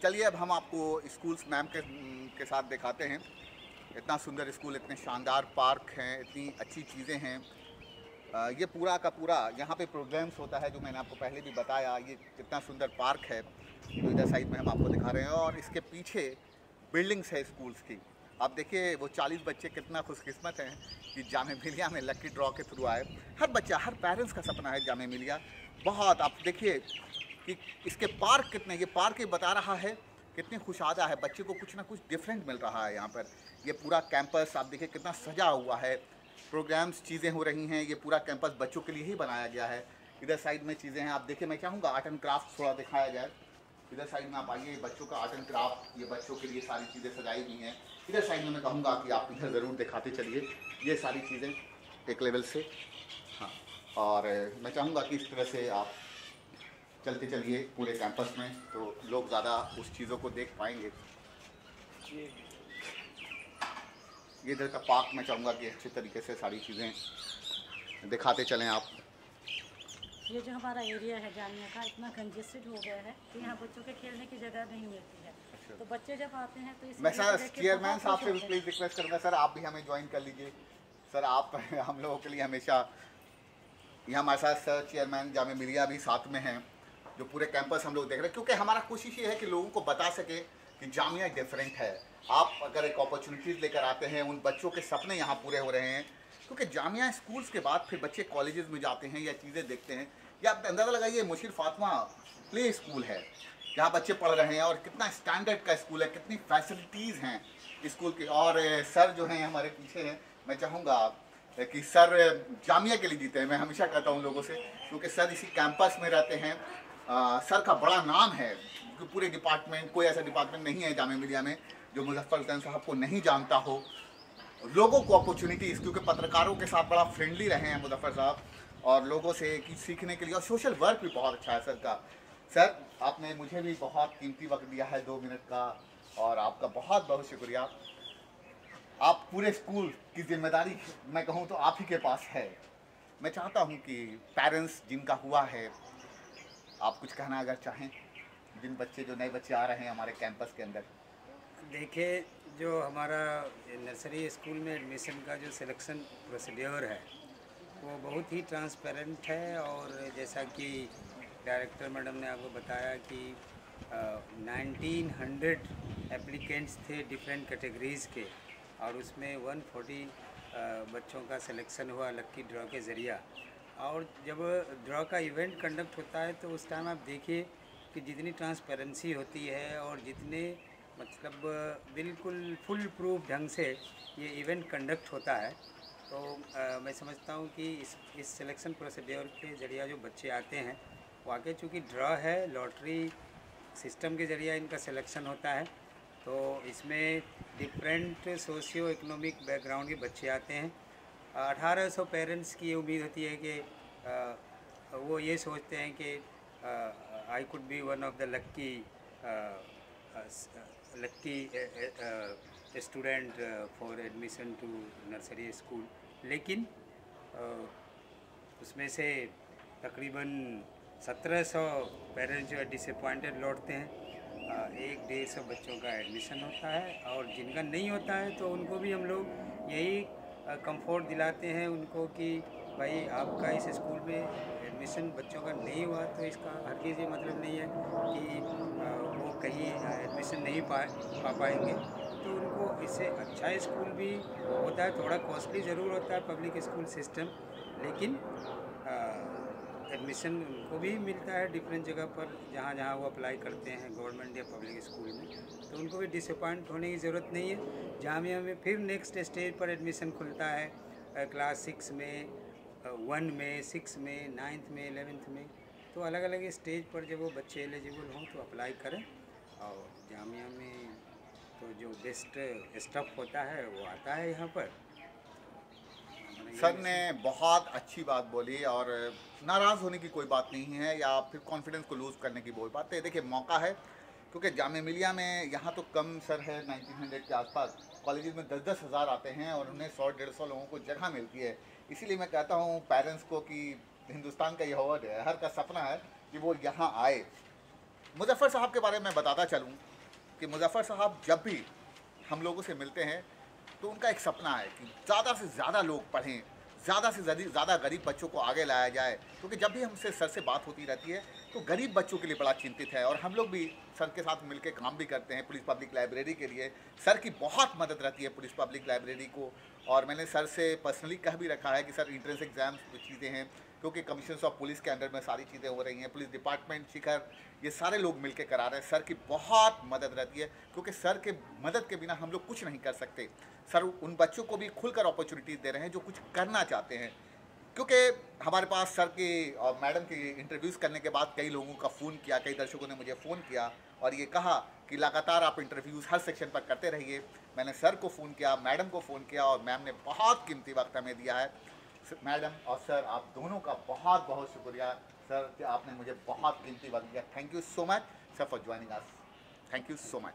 चलिए अब हम आपको स्कूल्स मैम के साथ दिखाते हैं। इतना सुंदर स्कूल, इतने शानदार पार्क हैं, इतनी अच्छी चीज़ें हैं। ये पूरा का पूरा यहाँ पे प्रोग्राम्स होता है, जो मैंने आपको पहले भी बताया। ये कितना सुंदर पार्क है तो इधर साइड में हम आपको दिखा रहे हैं, और इसके पीछे बिल्डिंग्स है स्कूल्स की। आप देखिए वो 40 बच्चे कितना खुशकिस्मत हैं कि जामिया मिलिया में लकी ड्रॉ के थ्रू आए। हर बच्चा, हर पेरेंट्स का सपना है जामिया मिलिया। बहुत, आप देखिए कि इसके पार्क कितने, ये पार्क ही बता रहा है कितनी खुशहादा है। बच्चे को कुछ ना कुछ डिफरेंट मिल रहा है यहाँ पर। ये पूरा कैंपस आप देखिए कितना सजा हुआ है, प्रोग्राम्स चीज़ें हो रही हैं। ये पूरा कैंपस बच्चों के लिए ही बनाया गया है। इधर साइड में चीज़ें हैं, आप देखिए। मैं चाहूँगा आर्ट एंड क्राफ्ट थोड़ा दिखाया जाए। इधर साइड में आप आइए, बच्चों का आर्ट एंड क्राफ्ट, ये बच्चों के लिए सारी चीज़ें सजाई गई हैं। इधर साइड में मैं कहूँगा कि आप इधर ज़रूर दिखाते चलिए ये सारी चीज़ें एक लेवल से। हाँ, और मैं चाहूँगा कि इस तरह से आप चलते चलिए पूरे कैंपस में, तो लोग ज़्यादा उस चीज़ों को देख पाएंगे। ये इधर का पार्क मैं चाहूँगा कि अच्छे तरीके से सारी चीज़ें दिखाते चलें आप। ये जो हमारा एरिया है जामिया का, इतना कंजेस्टेड हो गया है कि यहाँ बच्चों के खेलने की जगह नहीं मिलती है। अच्छा। तो बच्चे जब आते हैं तो मैं सर चेयरमैन साहब से प्लीज़ रिक्वेस्ट करूँगा, सर आप भी हमें ज्वाइन कर लीजिए। सर आप हम लोगों के लिए हमेशा, यहाँ हमारे साथ सर चेयरमैन जामिया मिलिया भी साथ में हैं, जो पूरे कैंपस हम लोग देख रहे हैं। क्योंकि हमारा कोशिश ये है कि लोगों को बता सके कि जामिया डिफरेंट है। आप अगर एक अपॉर्चुनिटीज़ लेकर आते हैं, उन बच्चों के सपने यहाँ पूरे हो रहे हैं। क्योंकि जामिया स्कूल्स के बाद फिर बच्चे कॉलेजेस में जाते हैं या चीज़ें देखते हैं। या आप अंदाज़ा लगाइए, मुशीर फातिमा प्ले स्कूल है जहाँ बच्चे पढ़ रहे हैं, और कितना स्टैंडर्ड का स्कूल है, कितनी फैसिलिटीज़ हैं स्कूल की। और सर जो हैं हमारे पीछे हैं, मैं चाहूँगा कि सर जामिया के लिए जीते हैं। मैं हमेशा कहता हूँ लोगों से, क्योंकि सर इसी कैंपस में रहते हैं। सर का बड़ा नाम है, क्योंकि पूरे डिपार्टमेंट, कोई ऐसा डिपार्टमेंट नहीं है जामिया मिलिया में जो मुजफ्फर हुसैन साहब को नहीं जानता हो। लोगों को अपॉर्चुनिटीज़, क्योंकि पत्रकारों के साथ बड़ा फ्रेंडली रहे हैं मुजफ्फर साहब, और लोगों से की सीखने के लिए, और सोशल वर्क भी बहुत अच्छा है सर का। सर आपने मुझे भी बहुत कीमती वक्त दिया है 2 मिनट का, और आपका बहुत बहुत शुक्रिया। आप पूरे स्कूल की जिम्मेदारी मैं कहूँ तो आप ही के पास है। मैं चाहता हूँ कि पेरेंट्स जिनका हुआ है, आप कुछ कहना अगर चाहें, जिन बच्चे, जो नए बच्चे आ रहे हैं हमारे कैंपस के अंदर। देखिए, जो हमारा नर्सरी स्कूल में एडमिशन का जो सिलेक्शन प्रोसीड्योर है वो बहुत ही ट्रांसपेरेंट है। और जैसा कि डायरेक्टर मैडम ने आपको बताया कि 1900 एप्लीकेंट्स थे डिफरेंट कैटेगरीज़ के, और उसमें 140 बच्चों का सिलेक्शन हुआ लक्की ड्रॉ के ज़रिया। और जब ड्रॉ का इवेंट कंडक्ट होता है तो उस टाइम आप देखिए कि जितनी ट्रांसपेरेंसी होती है और जितने मतलब बिल्कुल फुल प्रूफ ढंग से ये इवेंट कंडक्ट होता है, तो मैं समझता हूँ कि इस सिलेक्शन प्रोसीड्योर के ज़रिए जो बच्चे आते हैं, वाकई चूँकि ड्रॉ है, लॉटरी सिस्टम के ज़रिए इनका सिलेक्शन होता है, तो इसमें डिफरेंट सोशियो इकोनॉमिक बैकग्राउंड के बच्चे आते हैं। 1800 पेरेंट्स की ये उम्मीद होती है कि वो ये सोचते हैं कि I could be one of the lucky student for admission to nursery school. लेकिन उसमें से तकरीबन 1700 पेरेंट्स जो है डिसअपॉइंटेड लौटते हैं। 100-150 बच्चों का एडमिशन होता है, और जिनका नहीं होता है तो उनको भी हम लोग यही कंफर्ट दिलाते हैं उनको कि भाई आपका इस स्कूल में एडमिशन बच्चों का नहीं हुआ तो इसका हरगिज़ ये मतलब नहीं है कि वो कहीं एडमिशन नहीं पा पाएंगे। तो उनको इससे अच्छा स्कूल भी होता है, थोड़ा कॉस्टली ज़रूर होता है पब्लिक स्कूल सिस्टम, लेकिन एडमिशन उनको भी मिलता है डिफरेंट जगह पर जहाँ जहाँ वो अप्लाई करते हैं गवर्नमेंट या पब्लिक स्कूल में, तो उनको भी डिसअपॉइंट होने की ज़रूरत नहीं है। जामिया में फिर नेक्स्ट स्टेज पर एडमिशन खुलता है क्लास 6 में, 1 में, 6 में, 9th में, 11th में, तो अलग अलग स्टेज पर जब वो बच्चे एलिजिबल हों तो अप्लाई करें। और जामिया में तो जो बेस्ट स्टफ होता है वो आता है यहाँ पर। सर ने बहुत अच्छी बात बोली, और नाराज़ होने की कोई बात नहीं है या फिर कॉन्फिडेंस को लूज़ करने की कोई बात है। देखिए मौका है, क्योंकि जामिया मिलिया में यहाँ तो कम सर है 1900 के आसपास, कॉलेजेस में 10-10 हज़ार आते हैं और उन्हें 100-150 लोगों को जगह मिलती है। इसीलिए मैं कहता हूँ पेरेंट्स को कि हिंदुस्तान का यह वर्ड है, हर का सपना है कि वो यहाँ आए। मुजफ्फर साहब के बारे में बताता चलूँ कि मुजफ्फर साहब जब भी हम लोगों से मिलते हैं तो उनका एक सपना है कि ज़्यादा से ज़्यादा लोग पढ़ें, ज़्यादा से ज़्यादा गरीब बच्चों को आगे लाया जाए, क्योंकि जब भी हमसे सर से बात होती रहती है तो गरीब बच्चों के लिए बड़ा चिंतित है। और हम लोग भी सर के साथ मिलकर काम भी करते हैं पुलिस पब्लिक लाइब्रेरी के लिए। सर की बहुत मदद रहती है पुलिस पब्लिक लाइब्रेरी को, और मैंने सर से पर्सनली कह भी रखा है कि सर इंट्रेंस एग्ज़ाम चीज़ें हैं, क्योंकि कमिश्नर्स ऑफ पुलिस के अंडर में सारी चीज़ें हो रही हैं, पुलिस डिपार्टमेंट, शिखर, ये सारे लोग मिलकर करा रहे हैं। सर की बहुत मदद रहती है, क्योंकि सर के मदद के बिना हम लोग कुछ नहीं कर सकते। सर उन बच्चों को भी खुलकर अपॉर्चुनिटीज़ दे रहे हैं जो कुछ करना चाहते हैं, क्योंकि हमारे पास सर की और मैडम की इंटरव्यूज़ करने के बाद कई लोगों का फ़ोन किया, कई दर्शकों ने मुझे फ़ोन किया और ये कहा कि लगातार आप इंटरव्यूज़ हर सेक्शन पर करते रहिए। मैंने सर को फ़ोन किया, मैडम को फ़ोन किया, और मैम ने बहुत कीमती वक्त हमें दिया है। मैडम और सर, आप दोनों का बहुत बहुत शुक्रिया सर कि आपने मुझे बहुत कीमती वक्त दिया। Thank you so much sir for joining us. Thank you so much.